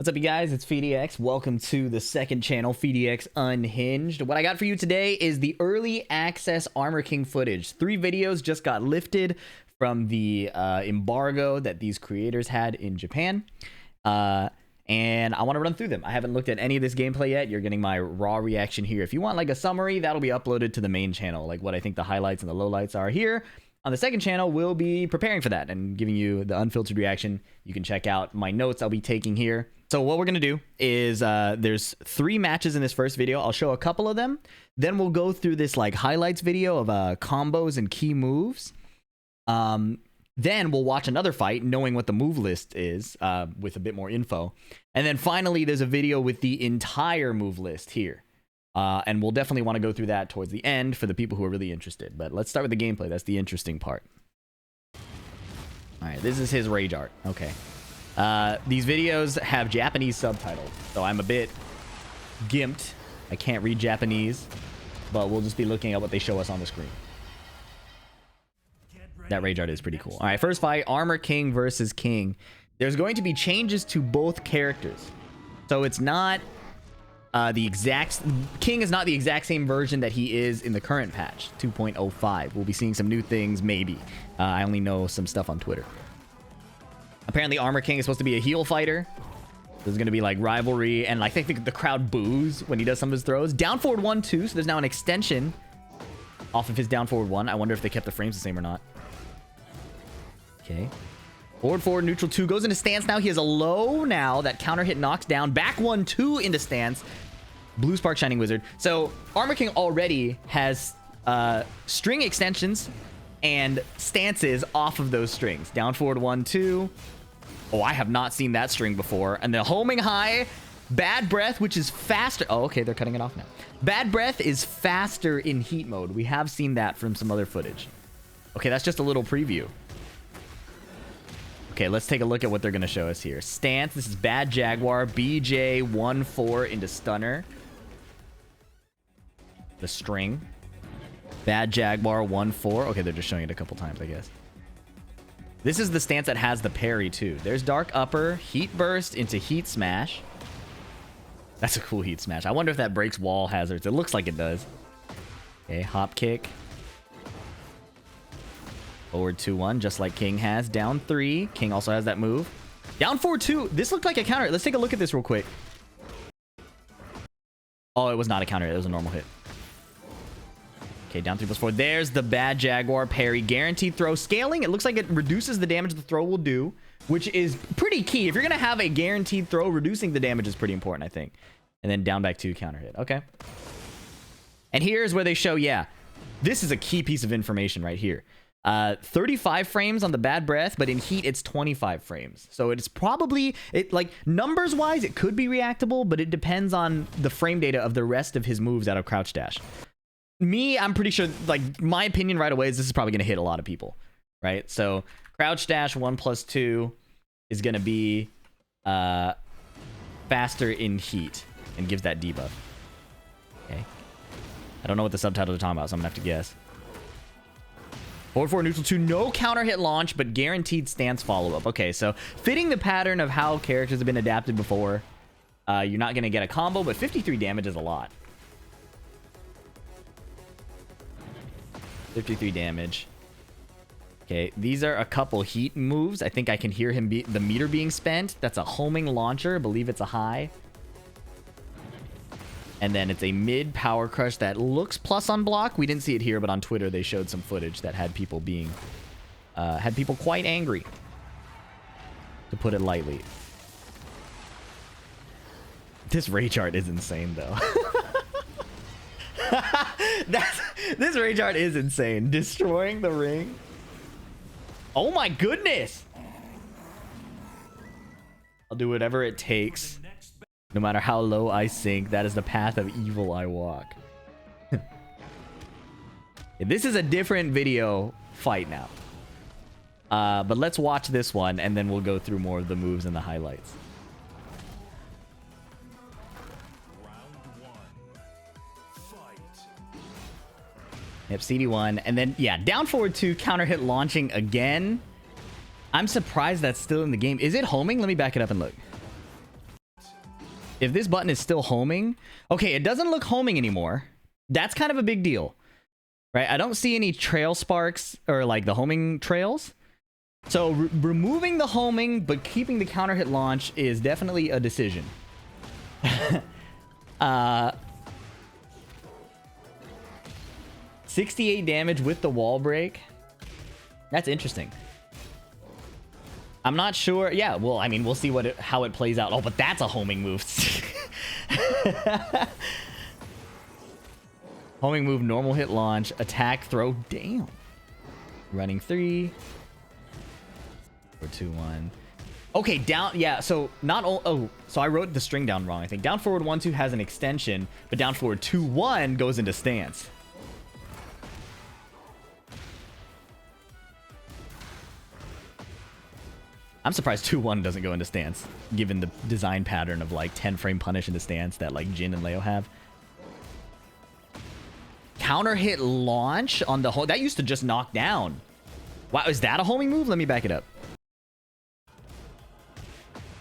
What's up, you guys? It's PhiDX. Welcome to the second channel, PhiDX Unhinged. What I got for you today is the early access Armor King footage. 3 videos just got lifted from the embargo that these creators had in Japan. And I want to run through them. I haven't looked at any of this gameplay yet. You're getting my raw reaction here. If you want like a summary, that'll be uploaded to the main channel, like what I think the highlights and the lowlights are here. On the second channel, we'll be preparing for that and giving you the unfiltered reaction. You can check out my notes I'll be taking here. So what we're going to do is there's 3 matches in this first video. I'll show a couple of them. Then we'll go through this like highlights video of combos and key moves. Then we'll watch another fight knowing what the move list is with a bit more info. And then finally, there's a video with the entire move list here. And we'll definitely want to go through that towards the end for the people who are really interested. But let's start with the gameplay. That's the interesting part. All right, this is his rage art. Okay. These videos have Japanese subtitles, so I'm a bit gimped. I can't read Japanese, but we'll just be looking at what they show us on the screen. That rage art is pretty cool. All right, first fight, Armor King versus King. There's going to be changes to both characters. So it's not the exact... King is not the exact same version that he is in the current patch, 2.05. We'll be seeing some new things, maybe. I only know some stuff on Twitter. Apparently, Armor King is supposed to be a heel fighter. There's going to be like rivalry, and I think the crowd boos when he does some of his throws. Down forward 1-2, so there's now an extension off of his down forward 1. I wonder if they kept the frames the same or not. Okay. Forward, neutral 2, goes into stance now. He has a low now. That counter hit knocks down. Back 1-2 into stance. Blue Spark Shining Wizard. So, Armor King already has string extensions and stances off of those strings. Down forward 1-2. Oh, I have not seen that string before. And the homing high, Bad Breath, which is faster. Oh, okay, they're cutting it off now. Bad Breath is faster in heat mode. We have seen that from some other footage. Okay, that's just a little preview. Okay, let's take a look at what they're going to show us here. Stance, this is Bad Jaguar, BJ 1-4 into stunner. The string. Bad Jaguar 1-4. Okay, they're just showing it a couple times, I guess. This is the stance that has the parry, too. There's Dark Upper, Heat Burst into Heat Smash. That's a cool Heat Smash. I wonder if that breaks wall hazards. It looks like it does. Okay, Hop Kick. Forward 2-1, just like King has. Down 3. King also has that move. Down 4-2. This looked like a counter. Let's take a look at this real quick. Oh, it was not a counter. It was a normal hit. Okay, down 3+4. There's the Bad Jaguar parry. Guaranteed throw. Scaling, it looks like it reduces the damage the throw will do, which is pretty key. If you're going to have a guaranteed throw, reducing the damage is pretty important, I think. And then down back 2 counter hit. Okay. And here's where they show, yeah, this is a key piece of information right here. 35 frames on the Bad Breath, but in heat it's 25 frames. So it's probably, like numbers wise, it could be reactable, but it depends on the frame data of the rest of his moves out of Crouch Dash. I'm pretty sure, like, my opinion right away is this is probably going to hit a lot of people, right? So, Crouch Dash 1+2 is going to be faster in heat and gives that debuff. Okay. I don't know what the subtitles are talking about, so I'm going to have to guess. Forward 4, neutral 2, no counter hit launch, but guaranteed stance follow-up. Okay, so fitting the pattern of how characters have been adapted before, you're not going to get a combo, but 53 damage is a lot. 53 damage. Okay, these are a couple heat moves. I think I can hear him the meter being spent. That's a homing launcher. I believe it's a high. And then it's a mid power crush that looks plus on block. We didn't see it here, but on Twitter they showed some footage that had people being quite angry, to put it lightly. This rage art is insane though. This rage art is insane. Destroying the ring. Oh my goodness. I'll do whatever it takes. No matter how low I sink, that is the path of evil I walk. This is a different video fight now. But let's watch this one, and then we'll go through more of the moves and the highlights. Yep, CD1. And then, yeah, down forward 2, counter hit launching again. I'm surprised that's still in the game. Is it homing? Let me back it up and look. If this button is still homing, okay, it doesn't look homing anymore. That's kind of a big deal, right? I don't see any trail sparks or like the homing trails. So removing the homing but keeping the counter hit launch is definitely a decision. 68 damage with the wall break. That's interesting. I'm not sure. Yeah, well, I mean, we'll see how it plays out. Oh, but that's a homing move. Homing move, normal hit launch, attack, throw. Damn. Running 3. 4, 2, 1. Okay, down. Yeah, so not all. Oh, so I wrote the string down wrong. I think down forward 1, 2 has an extension, but down forward 2, 1 goes into stance. I'm surprised 2-1 doesn't go into stance, given the design pattern of like 10 frame punish into stance that like Jin and Leo have. Counter hit launch on the whole. That used to just knock down. Wow, is that a homing move? Let me back it up.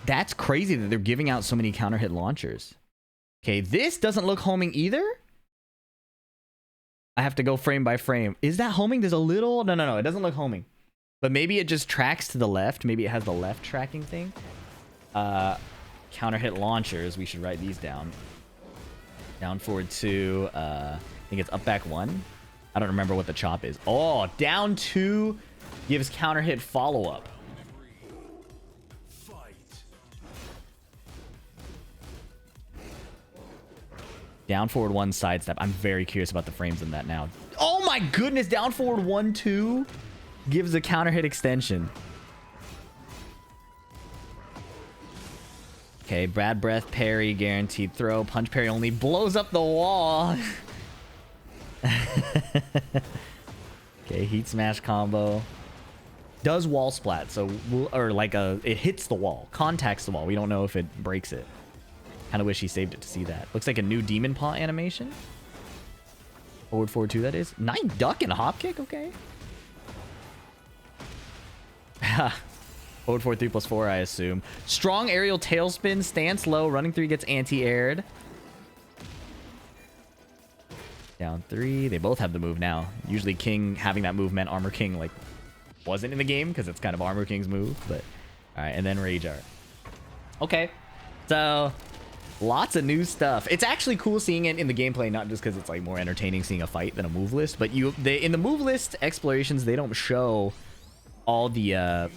That's crazy that they're giving out so many counter hit launchers. Okay, this doesn't look homing either. I have to go frame by frame. Is that homing? There's a little... No, it doesn't look homing. But maybe it just tracks to the left. Maybe it has the left tracking thing. Counter hit launchers. We should write these down. Down forward 2. I think it's up back 1. I don't remember what the chop is. Oh, down 2 gives counter hit follow up. Down forward 1 sidestep. I'm very curious about the frames in that now. Oh my goodness! Down forward 1, 2 gives a counter hit extension. Okay, Brad Breath parry, guaranteed throw. Punch parry only blows up the wall. Okay, heat smash combo. Does wall splat, so or like it hits the wall, contacts the wall. We don't know if it breaks it. Kind of wish he saved it to see that. Looks like a new demon paw animation. Forward 2, that is. 9 duck and a hop kick, okay. Forward 3 plus 4, I assume. Strong aerial tailspin, stance low, running 3 gets anti-aired. Down 3. They both have the move now. Usually King having that move meant Armor King like wasn't in the game because it's kind of Armor King's move. But all right, and then Rage Art. Okay, so lots of new stuff. It's actually cool seeing it in the gameplay, not just because it's like more entertaining seeing a fight than a move list, but in the move list explorations they don't show all the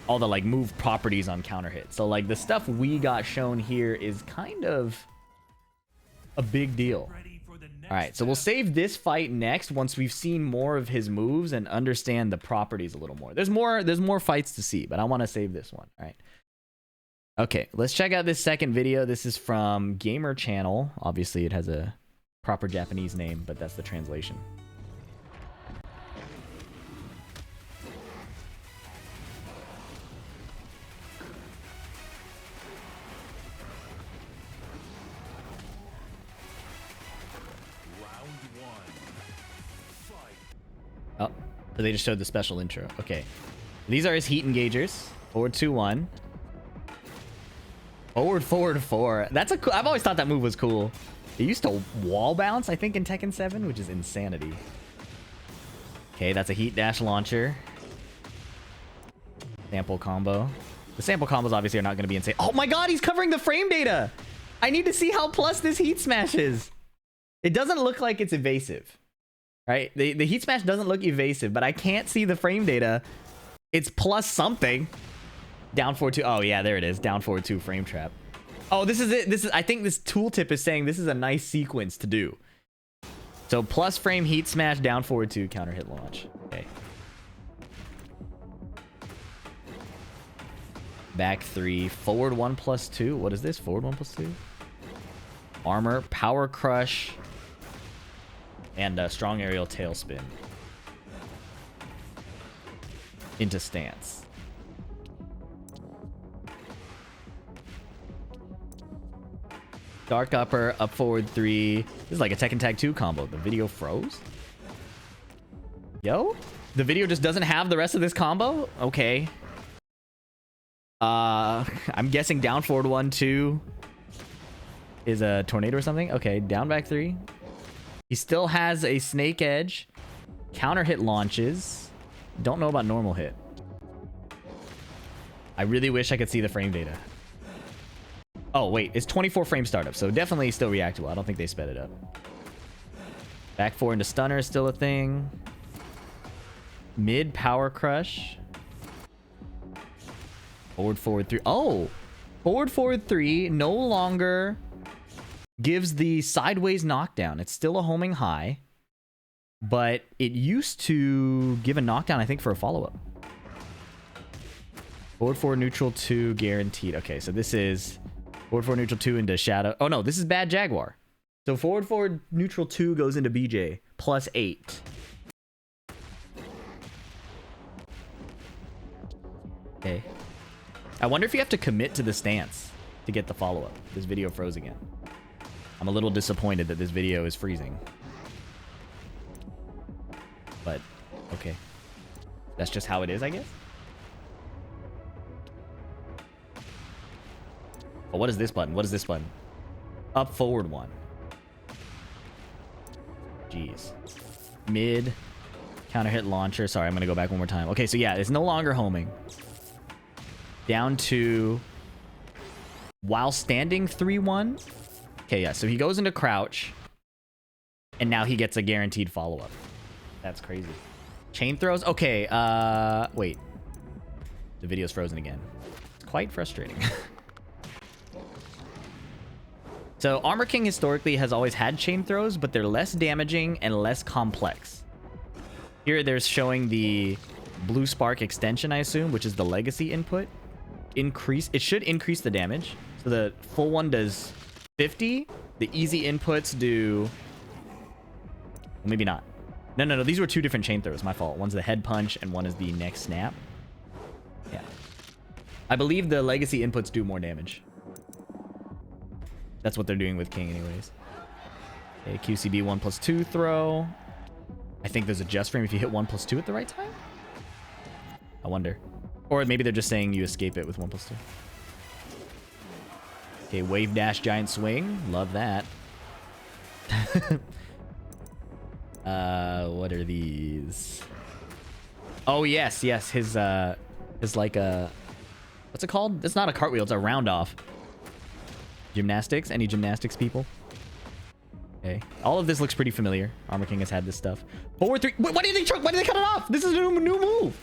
like move properties on counter hit. So like the stuff we got shown here is kind of a big deal. All right, so we'll save this fight next once we've seen more of his moves and understand the properties a little more. There's more fights to see, but I want to save this one. All right. Okay, let's check out this second video. This is from Gamer Channel. Obviously, it has a proper Japanese name, but that's the translation. Oh, so they just showed the special intro. Okay. These are his heat engagers. Forward 2, 1. Forward 4. That's a cool... I've always thought that move was cool. It used to wall bounce, I think, in Tekken 7, which is insanity. Okay, that's a heat dash launcher. Sample combo. The sample combos obviously are not going to be insane. Oh my god, he's covering the frame data! I need to see how plus this heat smash is. It doesn't look like it's evasive. Right? The heat smash doesn't look evasive, but I can't see the frame data. It's plus something. Down forward 2. Oh yeah, there it is. Down forward 2 frame trap. Oh, this is it. I think this tooltip is saying this is a nice sequence to do. So plus frame heat smash, down forward 2 counter hit launch. Okay. Back 3, forward 1 plus 2. What is this? Forward 1 plus 2. Armor, power crush, and a strong aerial tailspin into stance. Dark upper, up forward 3. This is like a Tekken Tag 2 combo. The video froze? Yo? The video just doesn't have the rest of this combo? Okay. I'm guessing down forward 1, 2. is a tornado or something. Okay, down back 3. He still has a snake edge. Counter hit launches. Don't know about normal hit. I really wish I could see the frame data. Oh, wait. It's 24 frame startup, so definitely still reactable. I don't think they sped it up. Back 4 into stunner is still a thing. Mid power crush. Forward 3. Oh! Forward 3 no longer gives the sideways knockdown. It's still a homing high, but it used to give a knockdown, I think, for a follow-up. Forward neutral 2 guaranteed. Okay, so this is forward neutral 2 into shadow. Oh no, this is bad Jaguar. So forward neutral 2 goes into BJ plus 8. Okay. I wonder if you have to commit to the stance to get the follow-up. This video froze again. I'm a little disappointed that this video is freezing. But, okay. That's just how it is, I guess. Oh, what is this button? What is this button? Up, forward 1. Jeez. Mid. Counter hit launcher. Sorry, I'm going to go back one more time. Okay, so yeah, it's no longer homing. Down to while standing 3-1. Okay, yeah, so he goes into crouch. And now he gets a guaranteed follow-up. That's crazy. Chain throws? Okay, wait. The video's frozen again. It's quite frustrating. So Armor King historically has always had chain throws, but they're less damaging and less complex. Here there's showing the blue spark extension, I assume, which is the legacy input. It should increase the damage. So the full one does 50. The easy inputs do... Maybe not. No. These were 2 different chain throws. My fault. One's the head punch and one is the neck snap. Yeah. I believe the legacy inputs do more damage. That's what they're doing with King anyways. Okay, QCB 1+2 throw. I think there's a just frame if you hit 1+2 at the right time. I wonder. Or maybe they're just saying you escape it with 1+2. Okay, wave dash giant swing. Love that. What are these? Oh, yes. His like a... What's it called? It's not a cartwheel. It's a round off. Gymnastics? Any gymnastics people? Okay. All of this looks pretty familiar. Armor King has had this stuff. Forward 3... Why did they cut it off? This is a new move.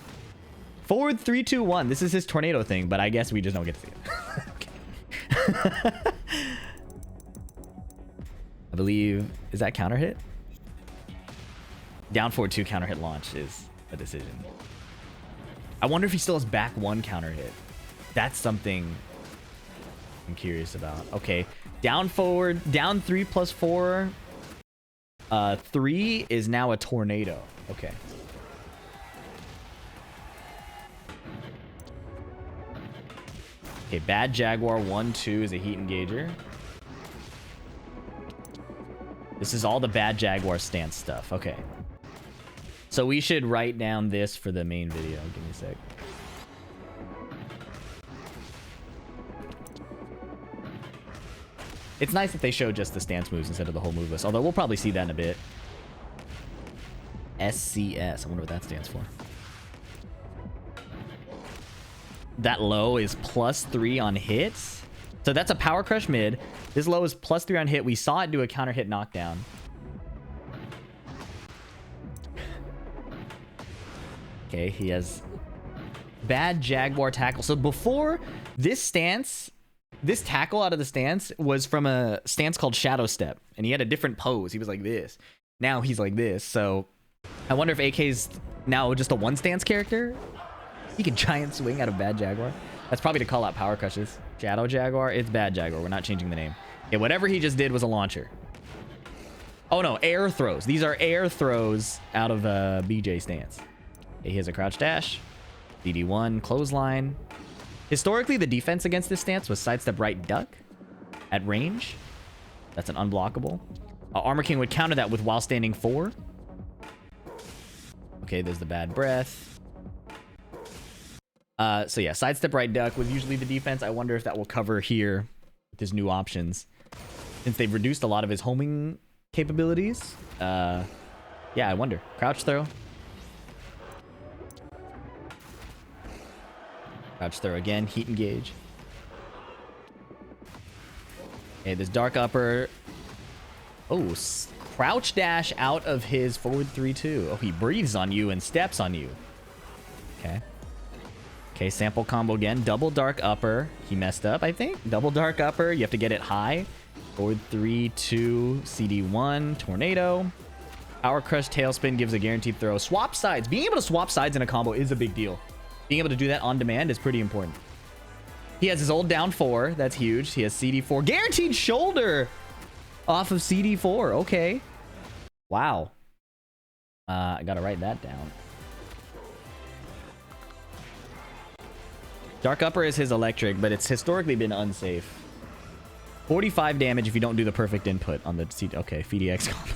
Forward 3, 2, 1. This is his tornado thing, but I guess we just don't get to see it. I believe... Is that counter hit? Down forward 2 counter hit launch is a decision. I wonder if he still has back 1 counter hit. That's something I'm curious about. Okay. Down forward. Down 3+4. 3 is now a tornado. Okay. Okay, bad Jaguar 1-2 is a heat engager. This is all the bad Jaguar stance stuff. Okay. So we should write down this for the main video. Give me a sec. It's nice that they show just the stance moves instead of the whole move list. Although we'll probably see that in a bit. SCS. I wonder what that stands for. That low is +3 on hits. So that's a power crush mid. This low is +3 on hit. We saw it do a counter hit knockdown. Okay, he has bad Jaguar tackle. So before this stance, this tackle out of the stance was from a stance called Shadow Step. And he had a different pose. He was like this. Now he's like this. So I wonder if AK's now just a one stance character. He can giant swing out of bad Jaguar. That's probably to call out power crushes. Shadow Jaguar, it's bad Jaguar. We're not changing the name. Yeah, whatever he just did was a launcher. Oh no, air throws. These are air throws out of a BJ stance. Okay, he has a crouch dash. DD1, clothesline. Historically, the defense against this stance was sidestep right duck at range. That's an unblockable. Armor King would counter that with while standing 4. Okay, there's the bad breath. So yeah, sidestep right duck was usually the defense. I wonder if that will cover here with his new options. since they've reduced a lot of his homing capabilities. Yeah, I wonder. Crouch throw. Crouch throw again. Heat engage. Okay, this dark upper. Oh, crouch dash out of his forward 3-2. Oh, he breathes on you and steps on you. Okay. Okay, sample combo again. Double dark upper. He messed up, I think. Double dark upper. You have to get it high. Forward 3-2. CD1. Tornado. Power crush tailspin gives a guaranteed throw. Swap sides. Being able to swap sides in a combo is a big deal. Being able to do that on demand is pretty important. He has his old down 4. That's huge. He has CD4. Guaranteed shoulder off of CD4. Okay. Wow. I gotta write that down. Dark upper is his electric, but it's historically been unsafe. 45 damage if you don't do the perfect input on the CD. Okay, PhiDX combo.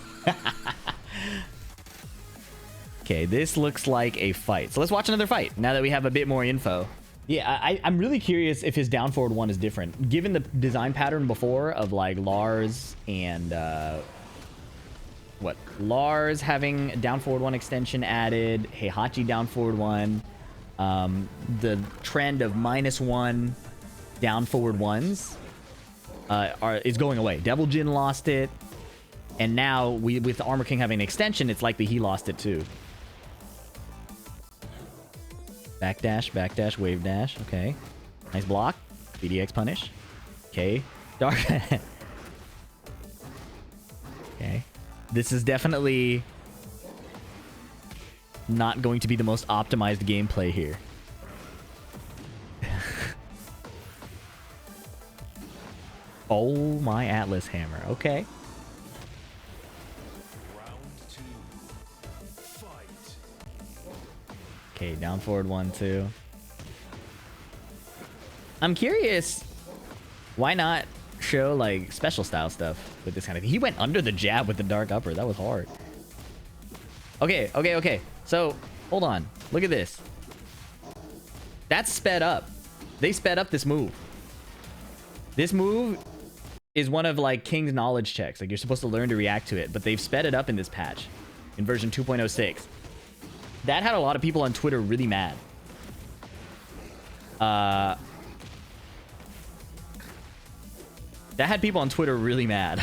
Okay, this looks like a fight. So let's watch another fight now that we have a bit more info. Yeah, I'm really curious if his down forward one is different. Given the design pattern before of like Lars and Lars having down forward one extension added, Heihachi down forward one, the trend of -1 down forward ones is going away. Devil Jin lost it, and now with the Armor King having an extension, it's likely he lost it too. Backdash, wave dash. Okay. Nice block. PhiDX punish. Okay. Dark. Okay. This is definitely not going to be the most optimized gameplay here. Oh, my Atlas Hammer. Okay. Okay, down forward 1-2. I'm curious, why not show like special style stuff with this kind of thing? He went under the jab with the dark upper. That was hard. Okay. So, hold on. Look at this. That's sped up. They sped up this move. This move is one of like King's knowledge checks. Like you're supposed to learn to react to it, but they've sped it up in this patch in version 2.06. That had a lot of people on Twitter really mad. That had people on Twitter really mad.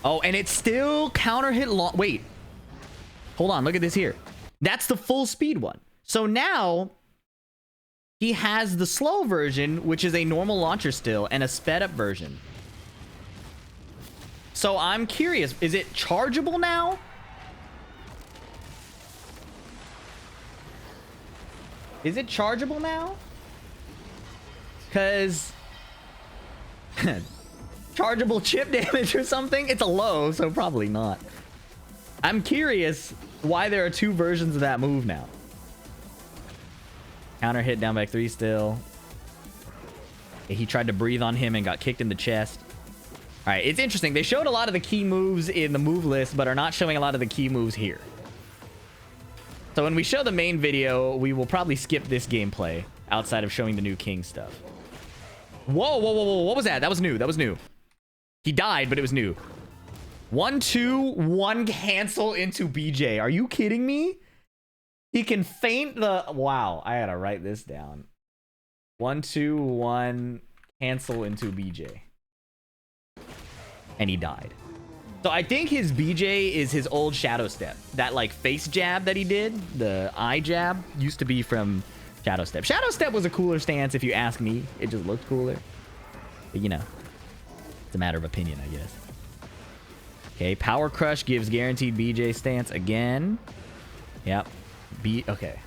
Oh, and it's still counter hit long. Wait. Hold on. Look at this here. That's the full speed one. So now he has the slow version, which is a normal launcher still, and a sped up version. So I'm curious, is it chargeable now? Is it chargeable now? Because chargeable chip damage or something? It's a low, so probably not. I'm curious why there are two versions of that move now. Counter hit down back 3 still. He tried to breathe on him and got kicked in the chest. All right, it's interesting. They showed a lot of the key moves in the move list, but are not showing a lot of the key moves here. So when we show the main video, we will probably skip this gameplay outside of showing the new King stuff. Whoa. What was that? That was new. He died, but it was new. 1-2, 1 cancel into BJ. Are you kidding me? He can feint the... Wow, I gotta write this down. 1-2, 1 cancel into BJ. And he died. So I think his BJ is his old Shadow Step. That like face jab that he did, the eye jab, used to be from Shadow Step. Shadow Step was a cooler stance if you ask me. It just looked cooler. But you know, it's a matter of opinion, I guess. Okay, Power Crush gives guaranteed BJ stance again. Yep. Okay.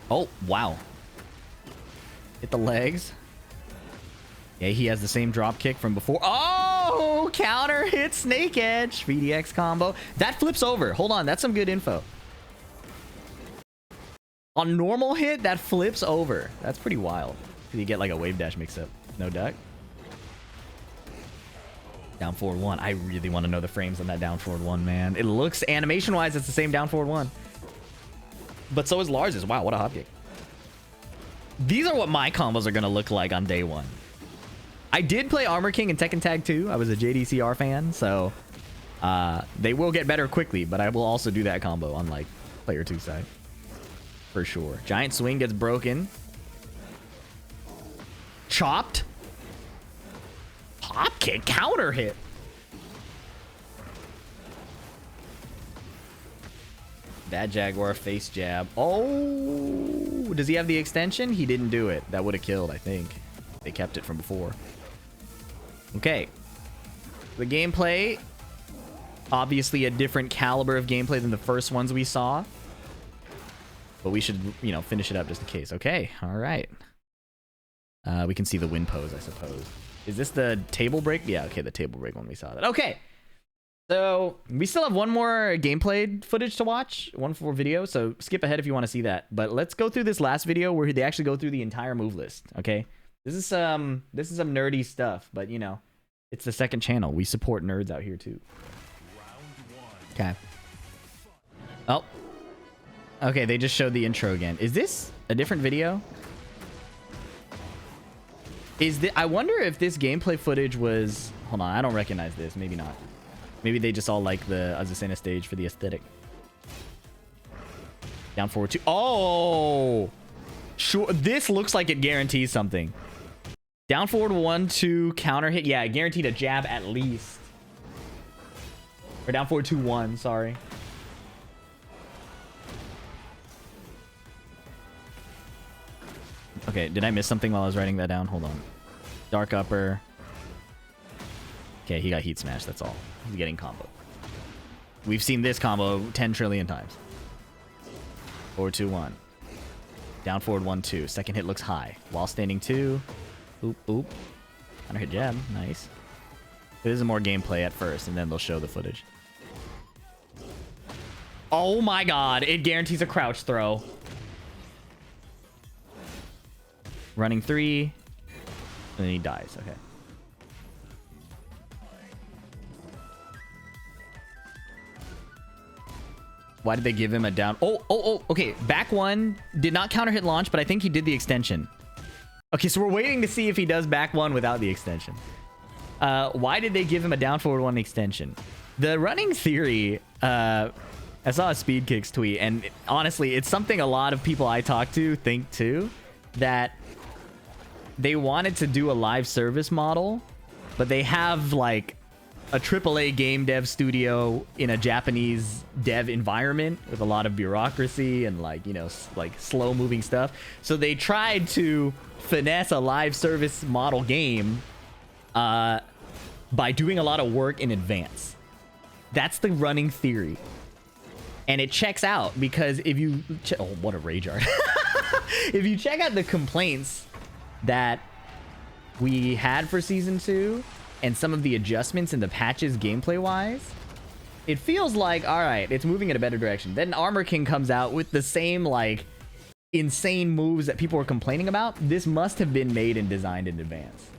Oh, wow. Hit the legs. Yeah, he has the same drop kick from before. Oh, counter hit Snake Edge. PhiDX combo. That flips over. Hold on, that's some good info. On normal hit, that flips over. That's pretty wild. You get like a wave dash mix up. No duck. Down forward 1. I really want to know the frames on that down forward 1, man. It looks, animation-wise, it's the same down forward 1. But so is Lars's. Wow, what a hop kick. These are what my combos are going to look like on day 1. I did play Armor King and Tekken Tag 2. I was a JDCR fan, so they will get better quickly, but I will also do that combo on like player 2 side. For sure. Giant swing gets broken. Chopped. Hop kick, counter hit. Bad Jaguar face jab. Oh, does he have the extension? He didn't do it. That would have killed, I think. They kept it from before. Okay. The gameplay, obviously a different caliber of gameplay than the first ones we saw. But we should, you know, finish it up just in case. Okay, all right. We can see the win pose, I suppose. Is this the table break? Yeah, okay, the table break when we saw that. Okay. So we still have one more gameplay footage to watch, one more video, so skip ahead if you want to see that. But let's go through this last video where they actually go through the entire move list, okay? This is some nerdy stuff, but you know, it's the second channel. We support nerds out here too. Okay. Oh. Okay, they just showed the intro again. Is this a different video? I wonder if this gameplay footage was... Hold on, I don't recognize this. Maybe not. Maybe they just all like the Azucena stage for the aesthetic. Down forward 2. Oh! Sure, this looks like it guarantees something. Down forward 1, 2, counter hit. Yeah, it guaranteed a jab at least. Or down forward 2, 1, sorry. Okay, did I miss something while I was writing that down? Hold on. Dark upper. Okay, he got heat smash, that's all. He's getting combo. We've seen this combo 10 trillion times. Forward 2, 1. Down forward 1, 2. Second hit looks high. While standing 2. Oop, oop. Counter hit jab. Nice. This is more gameplay at first, and then they'll show the footage. Oh my god, it guarantees a crouch throw. Running 3. And then he dies. Okay. Why did they give him a down? Oh, okay. Back 1 did not counter hit launch, but I think he did the extension. Okay, so we're waiting to see if he does back 1 without the extension. Why did they give him a down forward 1 extension? The running theory, I saw a Speed Kicks tweet, and honestly, it's something a lot of people I talk to think too, that they wanted to do a live service model, but they have like a AAA game dev studio in a Japanese dev environment with a lot of bureaucracy and like, you know, like slow moving stuff. So they tried to finesse a live service model game by doing a lot of work in advance. That's the running theory. And it checks out because if you... Oh, what a rage art. If you check out the complaints that we had for Season 2 and some of the adjustments in the patches gameplay-wise, it feels like, all right, it's moving in a better direction. Then Armor King comes out with the same, like, insane moves that people were complaining about. This must have been made and designed in advance.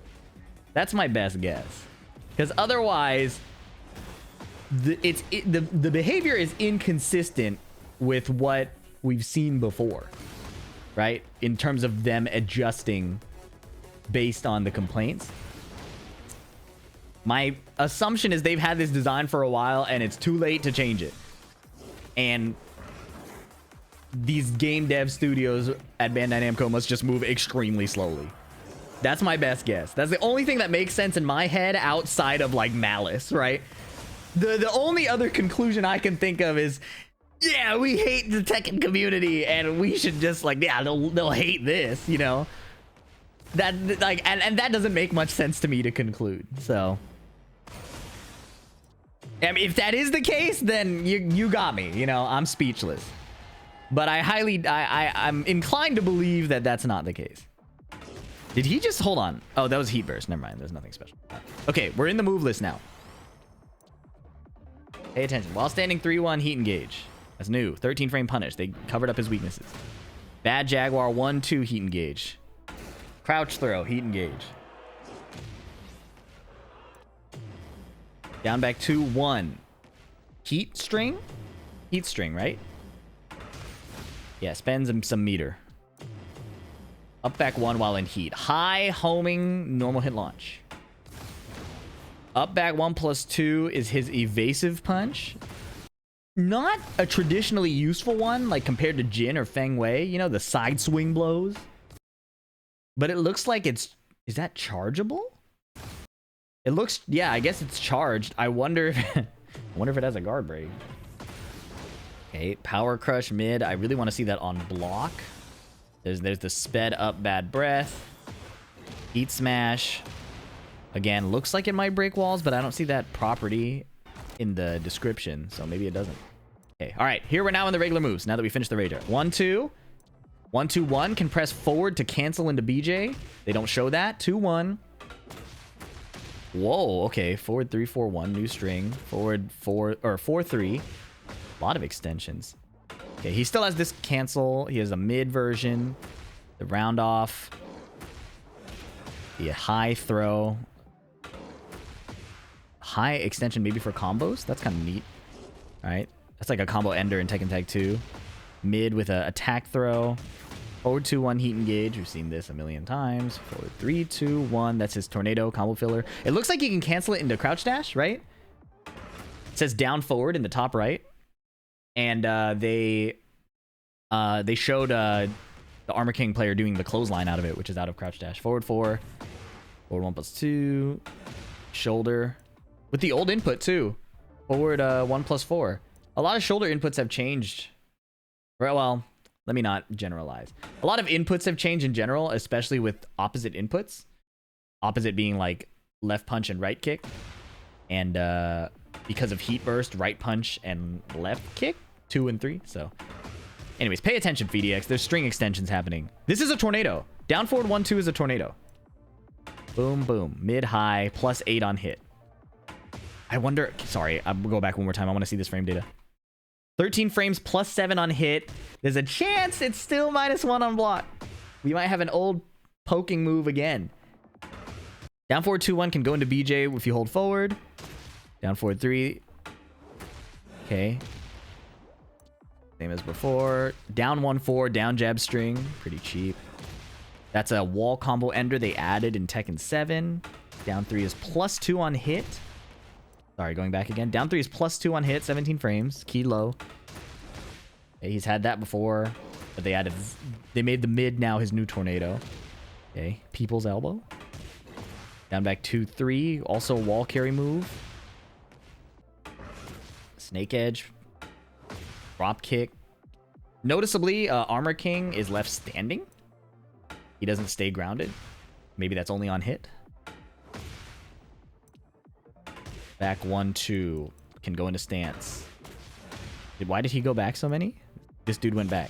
That's my best guess. Because otherwise, the behavior is inconsistent with what we've seen before, right? In terms of them adjusting based on the complaints. My assumption is they've had this design for a while and it's too late to change it. And these game dev studios at Bandai Namco must just move extremely slowly. That's my best guess. That's the only thing that makes sense in my head outside of like malice, right? The only other conclusion I can think of is, yeah, we hate the Tekken community and we should just like, yeah, they'll hate this, you know? That like, and that doesn't make much sense to me to conclude. So I mean, if that is the case, then you got me, you know, I'm speechless. But I'm inclined to believe that that's not the case. Did he just hold on? Oh, that was heat burst. Never mind. There's nothing special. Okay, we're in the move list now. Pay attention. While standing 3-1, heat engage. That's new. 13 frame punish. They covered up his weaknesses. Bad Jaguar 1-2 heat engage. Crouch throw, heat engage. Down back 2-1. Heat string? Heat string, right? Yeah, spends him some meter. Up back 1 while in heat. High homing, normal hit launch. Up back 1+2 is his evasive punch. Not a traditionally useful one, like compared to Jin or Feng Wei. You know, the side swing blows. But it looks like it's... Is that chargeable? It looks... Yeah, I guess it's charged. I wonder if... I wonder if it has a guard break. Okay, power crush mid. I really want to see that on block. There's the sped up bad breath. Heat smash. Again, looks like it might break walls, but I don't see that property in the description, so maybe it doesn't. Okay, all right. Here we're now in the regular moves. Now that we finished the Rager. 1-2. 1-2-1 can press forward to cancel into BJ. They don't show that. 2-1. Whoa, okay. Forward 3-4-1, new string. Forward 4-3. A lot of extensions. Okay, he still has this cancel. He has a mid version. The round off. The high throw. High extension maybe for combos. That's kind of neat. All right. That's like a combo ender in Tekken Tag 2. Mid with a attack throw. Forward 2-1 heat engage. We've seen this a million times. Forward 3-2-1. That's his tornado combo filler. It looks like you can cancel it into crouch dash, right? It says down forward in the top right. And they showed the Armor King player doing the clothesline out of it, which is out of crouch dash. Forward 4. Forward 1+2. Shoulder. With the old input too. Forward 1+4. A lot of shoulder inputs have changed. Well, let me not generalize. A lot of inputs have changed in general, especially with opposite inputs. Opposite being like left punch and right kick. And because of heat burst, right punch and left kick. 2 and 3. So anyways, pay attention, PhiDX. There's string extensions happening. This is a tornado. Down forward 1-2 is a tornado. Boom, boom. Mid, high, +8 on hit. I wonder... Sorry, I'll go back one more time. I want to see this frame data. 13 frames, +7 on hit. There's a chance it's still -1 on block. We might have an old poking move again. Down forward 2-1 can go into BJ if you hold forward. Down forward 3. Okay. Same as before. Down 1-4, down jab string. Pretty cheap. That's a wall combo ender they added in Tekken 7. Down 3 is +2 on hit. Sorry, going back again. Down 3 is +2 on hit, 17 frames. Key low. Okay, he's had that before, but they made the mid now his new tornado. Okay, people's elbow. Down back 2-3, also wall carry move. Snake edge. Drop kick. Noticeably, Armor King is left standing. He doesn't stay grounded. Maybe that's only on hit. Back 1-2. Can go into stance. Why did he go back so many? This dude went back.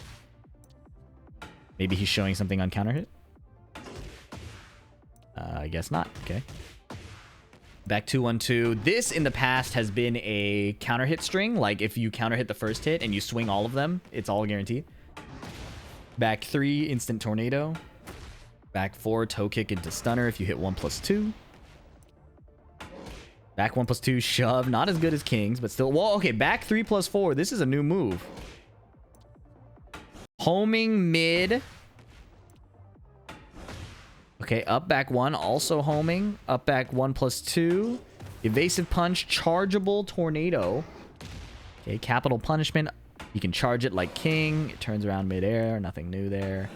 Maybe he's showing something on counter hit? I guess not. Okay. Back 2-1-2. This in the past has been a counter hit string. Like if you counter hit the first hit and you swing all of them, it's all guaranteed. Back 3, instant tornado. Back 4, toe kick into stunner if you hit 1+2. Back 1+2, shove. Not as good as King's, but still. Well, okay, back 3+4. This is a new move. Homing mid. Okay, up back 1, also homing. Up back 1+2. Evasive punch, chargeable tornado. Okay, capital punishment. You can charge it like King. It turns around midair. Nothing new there.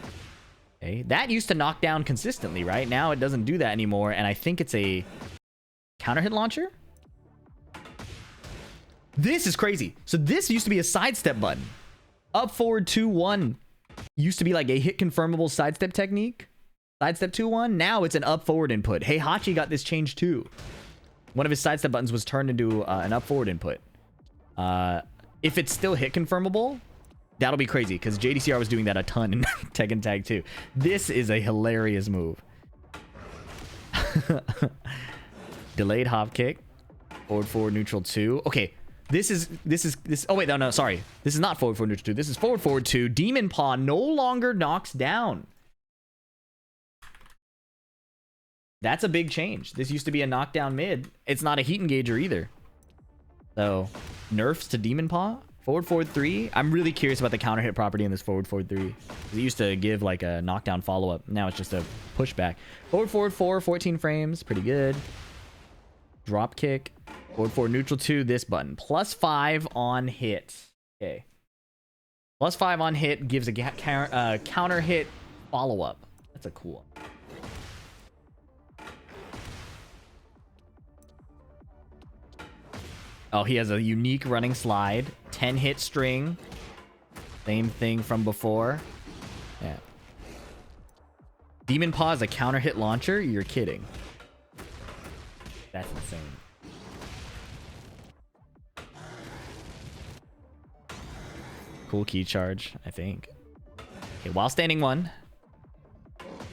Okay, that used to knock down consistently, right? Now it doesn't do that anymore, and I think it's a counter hit launcher. This is crazy. So this used to be a sidestep button. Up forward 2-1 used to be like a hit confirmable sidestep technique. Sidestep 2-1. Now it's an up forward input. Hey, Hachi got this changed too. One of his sidestep buttons was turned into an up forward input. If it's still hit confirmable, that'll be crazy because JDCR was doing that a ton in Tekken Tag 2. This is a hilarious move. Delayed hop kick. Forward neutral 2. Okay. This. Oh wait, no, sorry. This is not forward neutral 2. This is forward 2. Demon Paw no longer knocks down. That's a big change. This used to be a knockdown mid. It's not a heat engager either. So, nerfs to Demon Paw. Forward, forward 3. I'm really curious about the counter hit property in this forward, forward 3. It used to give like a knockdown follow-up. Now it's just a pushback. Forward, forward 4, 14 frames. Pretty good. Drop kick. Forward, forward neutral 2. This button. +5 on hit. Okay. +5 on hit gives a counter hit follow-up. That's a cool one. Oh, he has a unique running slide. 10 hit string. Same thing from before. Yeah. Demon Paw is a counter hit launcher? You're kidding. That's insane. Cool key charge, I think. Okay, while standing 1.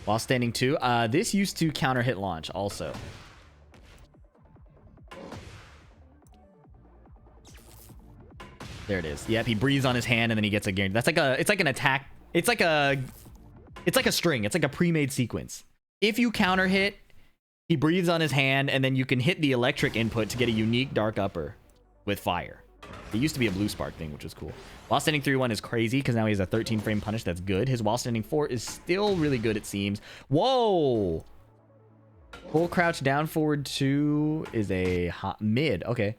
While standing 2. This used to counter hit launch also. There it is. Yep, he breathes on his hand and then he gets a guarantee. That's like it's like an attack. It's like a string. It's like a pre-made sequence. If you counter hit, he breathes on his hand and then you can hit the electric input to get a unique dark upper with fire. It used to be a blue spark thing, which was cool. While standing 3-1 is crazy because now he has a 13 frame punish. That's good. His while standing 4 is still really good, it seems. Whoa! Full crouch down forward 2 is a hot mid. Okay.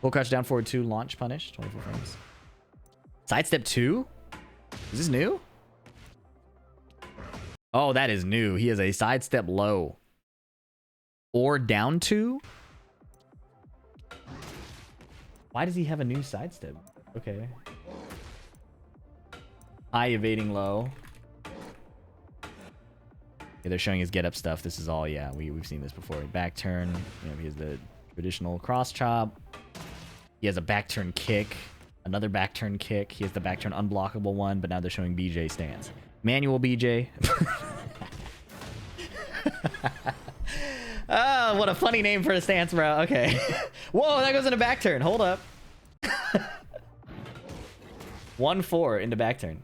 Full crouch down forward 2 launch punish. 24 frames. Sidestep 2? Is this new? Oh, that is new. He has a sidestep low. Or down 2? Why does he have a new sidestep? Okay. High evading low. Yeah, they're showing his get up stuff. This is all, yeah, we've seen this before. Back turn. You know, he has the traditional cross chop. He has a back turn kick. Another back turn kick. He has the back turn unblockable one, but now they're showing BJ stance. Manual BJ. Oh, what a funny name for a stance, bro. Okay. Whoa, that goes into back turn. Hold up. 1-4 into back turn.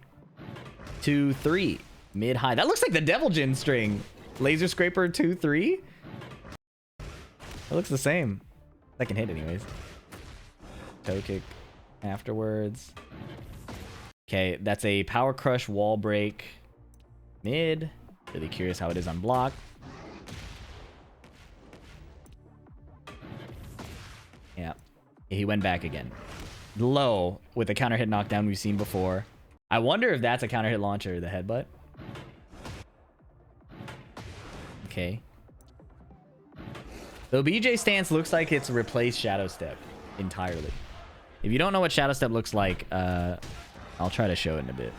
2-3. Mid high. That looks like the Devil Jin string. Laser Scraper 2-3. It looks the same. Second hit anyways. Toe kick afterwards. Okay, that's a power crush wall break. Mid. Really curious how it is on block. Yeah. He went back again. Low with the counter hit knockdown we've seen before. I wonder if that's a counter hit launcher, the headbutt. Okay. The BJ stance looks like it's replaced Shadow Step entirely. If you don't know what Shadow Step looks like, I'll try to show it in a bit.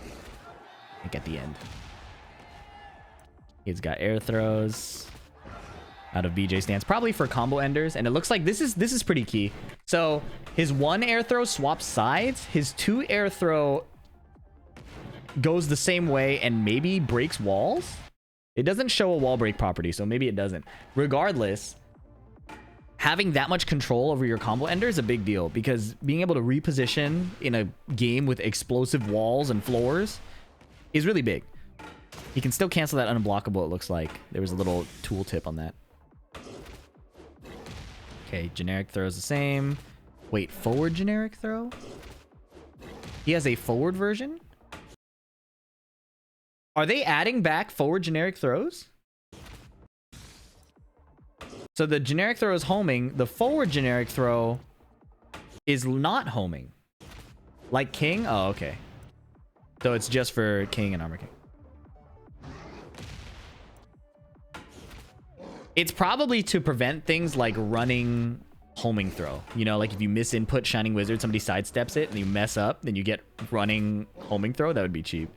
I think at the end. He's got air throws out of BJ stance, probably for combo enders, and it looks like this is pretty key. So his 1 air throw swaps sides, his 2 air throw goes the same way and maybe breaks walls. It doesn't show a wall break property, so maybe it doesn't. Regardless, having that much control over your combo ender is a big deal, because being able to reposition in a game with explosive walls and floors is really big. He can still cancel that unblockable, it looks like. There was a little tooltip on that. Okay, generic throws the same. Wait, forward generic throw? He has a forward version? Are they adding back forward generic throws? So the generic throw is homing. The forward generic throw is not homing. Like King? Oh, okay. So it's just for King and Armor King. It's probably to prevent things like running homing throw. You know, like if you miss input Shining Wizard, somebody sidesteps it and you mess up, then you get running homing throw. That would be cheap.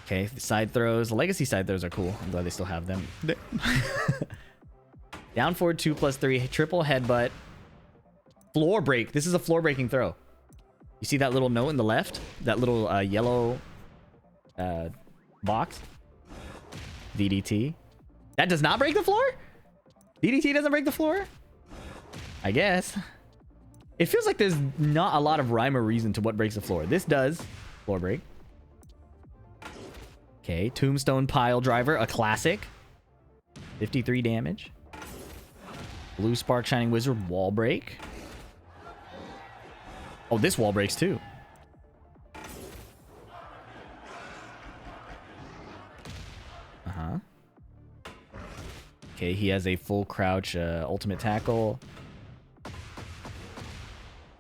Okay, the side throws. The legacy side throws are cool. I'm glad they still have them. Down forward 2+3. Triple headbutt. Floor break. This is a floor breaking throw. You see that little note in the left? That little yellow box? DDT. That does not break the floor? DDT doesn't break the floor? I guess. It feels like there's not a lot of rhyme or reason to what breaks the floor. This does. Floor break. Okay, Tombstone Pile Driver, a classic. 53 damage. Blue Spark Shining Wizard wall break. Oh, this wall breaks too. Uh-huh. Okay, he has a full crouch ultimate tackle.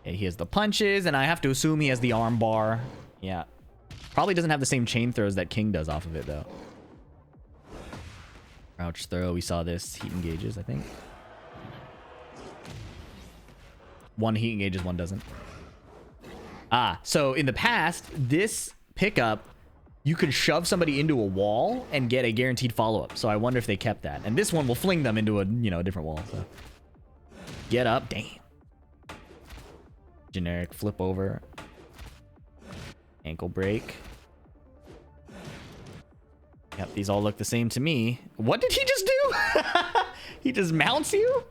Okay, he has the punches, and I have to assume he has the arm bar. Yeah. Probably doesn't have the same chain throws that King does off of it, though. Crouch throw. We saw this. Heat engages, I think. One heat engages, one doesn't. Ah, so in the past, this pickup, you could shove somebody into a wall and get a guaranteed follow-up. So I wonder if they kept that. And this one will fling them into a, you know, a different wall. So get up. Damn. Generic flip over. Ankle break. Yep, these all look the same to me. What did he just do? He just mounts you?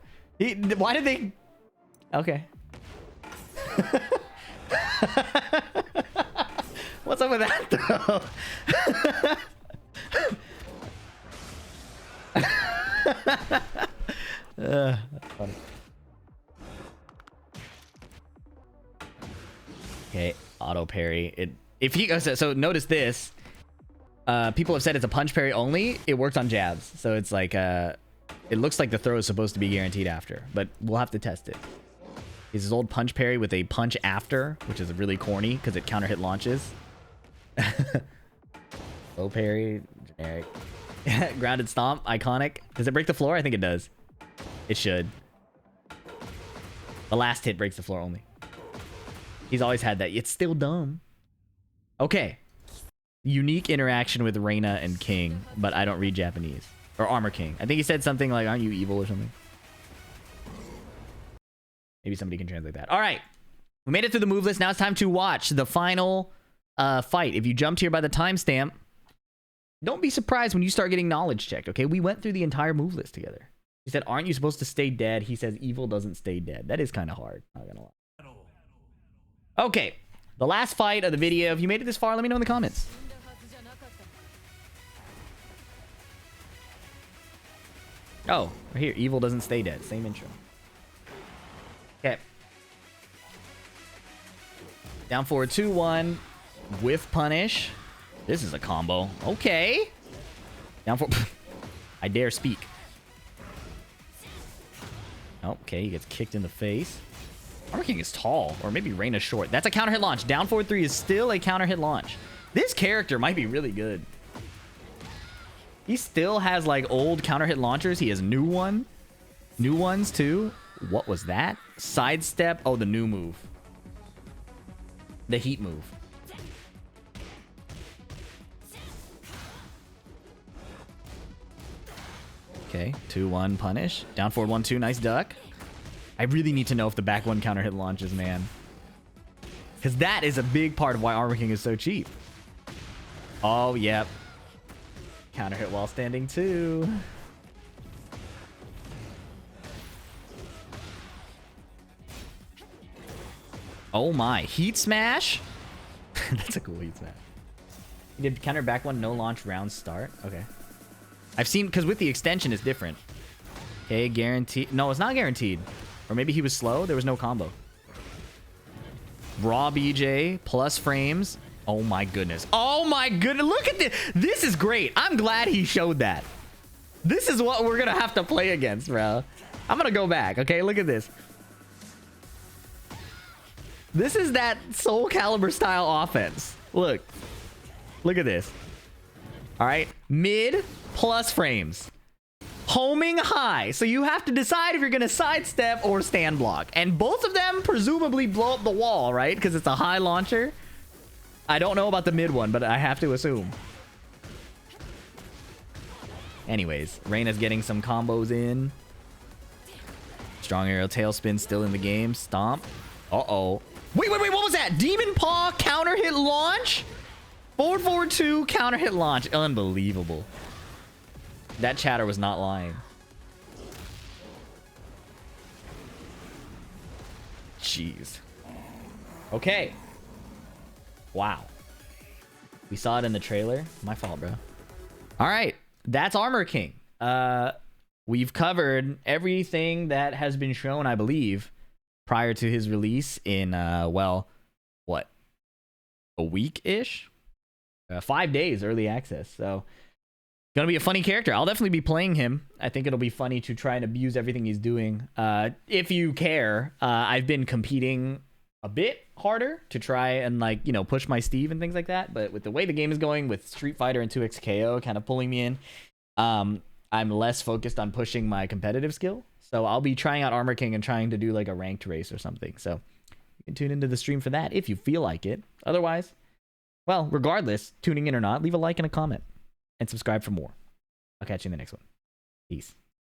Why did they... Okay. What's up with that, though? That's funny. Okay, auto parry. If he so notice this. People have said it's a punch parry only. It works on jabs, so it's like it looks like the throw is supposed to be guaranteed after, but we'll have to test it. It's his old punch parry with a punch after, which is really corny because it counter hit launches. Low parry, generic. Grounded stomp, iconic. Does it break the floor? I think it does. It should. The last hit breaks the floor only. He's always had that. It's still dumb. Okay. Unique interaction with Reina and King, but I don't read Japanese. Or Armor King. I think he said something like, aren't you evil or something? Maybe somebody can translate that. All right. We made it through the move list. Now it's time to watch the final fight. If you jumped here by the timestamp, don't be surprised when you start getting knowledge checked, okay? We went through the entire move list together. He said, aren't you supposed to stay dead? He says, evil doesn't stay dead. That is kind of hard. Not gonna lie. Okay. The last fight of the video. If you made it this far, let me know in the comments. Oh, right here. Evil doesn't stay dead. Same intro. Okay. Down forward 2-1. Whiff punish. This is a combo. Okay. Down forward. I dare speak. Oh, okay. He gets kicked in the face. Armor King is tall. Or maybe Reina's short. That's a counter hit launch. Down forward 3 is still a counter hit launch. This character might be really good. He still has like old counter hit launchers. He has new ones too. What was that? Sidestep. Oh, the new move. The heat move. Okay, 2-1 punish. Down forward 1-2. Nice duck. I really need to know if the back one counter hit launches, man. Because that is a big part of why Armor King is so cheap. Oh, yep. Counter hit while standing too. Oh my. Heat smash? That's a cool heat smash. He did counter back one, no launch, round start. Okay. I've seen, because with the extension it's different. Okay, guaranteed. No, it's not guaranteed. Or maybe he was slow. There was no combo. Raw BJ plus frames. Oh my goodness. Oh my goodness. Look at this. This is great. I'm glad he showed that. This is what we're going to have to play against, bro. I'm going to go back. Okay, look at this. This is that Soul Calibur style offense. Look. Look at this. All right. Mid plus frames. Homing high. So you have to decide if you're going to sidestep or stand block. And both of them presumably blow up the wall, right? Because it's a high launcher. I don't know about the mid one, but I have to assume. Anyways, Reina's getting some combos in. Strong arrow tailspin still in the game. Stomp. Uh-oh. Wait, what was that? Demon Paw counter hit launch? Forward 2 counter hit launch. Unbelievable. That chatter was not lying. Jeez. Okay. Wow. We saw it in the trailer. My fault, bro. All right. That's Armor King. we've covered everything that has been shown, I believe, prior to his release in, well, what, a week-ish? 5 days early access. So, gonna be a funny character. I'll definitely be playing him. I think it'll be funny to try and abuse everything he's doing. If you care, I've been competing a bit harder to try and, like, you know, push my Steve and things like that. But with the way the game is going, with Street Fighter and 2X KO kind of pulling me in, I'm less focused on pushing my competitive skill. So I'll be trying out Armor King and trying to do like a ranked race or something. So you can tune into the stream for that if you feel like it. Otherwise, well, regardless, tuning in or not, leave a like and a comment and subscribe for more. I'll catch you in the next one. Peace.